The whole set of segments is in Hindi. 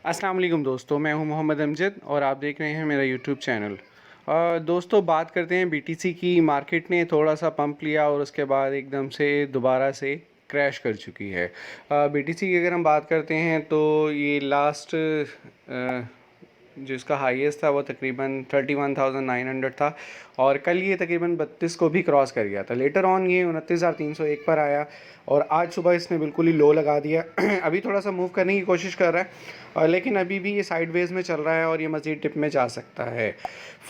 अस्सलाम वालेकुम दोस्तों, मैं हूं मोहम्मद अमजद और आप देख रहे हैं मेरा यूट्यूब चैनल। दोस्तों बात करते हैं बीटीसी की। मार्केट ने थोड़ा सा पंप लिया और उसके बाद एकदम से दोबारा से क्रैश कर चुकी है। बीटीसी की अगर हम बात करते हैं तो ये लास्ट जो इसका हाईएस्ट था वो तकरीबन 31,900 था और कल ये तकरीबन 32 को भी क्रॉस कर गया था। लेटर ऑन ये 29,301 पर आया और आज सुबह इसने बिल्कुल ही लो लगा दिया। अभी थोड़ा सा मूव करने की कोशिश कर रहा है लेकिन अभी भी ये साइडवेज में चल रहा है और ये मज़ीद टिप में जा सकता है।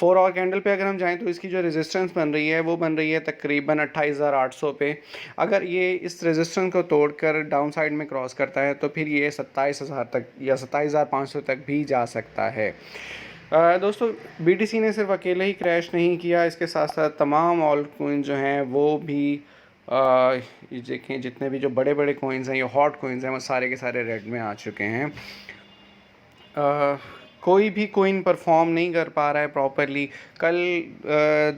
4 आवर कैंडल पे अगर हम जाएँ तो इसकी जो रेजिस्टेंस बन रही है वो बन रही है तकरीबन 28,800 पे। अगर ये इस रेजिस्टेंस को तोड़कर डाउन साइड में क्रॉस करता है तो फिर ये 27,000 तक या 27,500 तक भी जा सकता है। दोस्तों बीटीसी ने सिर्फ अकेले ही क्रैश नहीं किया, इसके साथ साथ तमाम ऑल्ट कॉइन जो हैं वो भी ये देखें, जितने भी जो बड़े बड़े कॉइन्स हैं, ये हॉट कॉइन्स हैं, वो सारे के सारे रेड में आ चुके हैं। कोई भी कोइन परफॉर्म नहीं कर पा रहा है प्रॉपरली। कल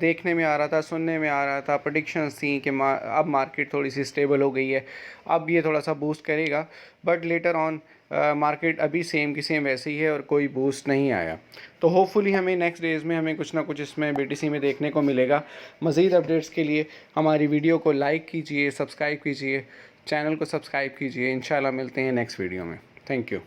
देखने में आ रहा था, सुनने में आ रहा था, प्रेडिक्शंस थी कि अब मार्केट थोड़ी सी स्टेबल हो गई है, अब ये थोड़ा सा बूस्ट करेगा, बट लेटर ऑन मार्केट अभी सेम की सेम वैसे ही है और कोई बूस्ट नहीं आया। तो होपफुली हमें नेक्स्ट डेज़ में हमें कुछ ना कुछ इसमें बीटीसी में देखने को मिलेगा। मज़ीद अपडेट्स के लिए हमारी वीडियो को लाइक कीजिए, सब्सक्राइब कीजिए, चैनल को सब्सक्राइब कीजिए। इंशाल्लाह मिलते हैं नेक्स्ट वीडियो में। Thank you.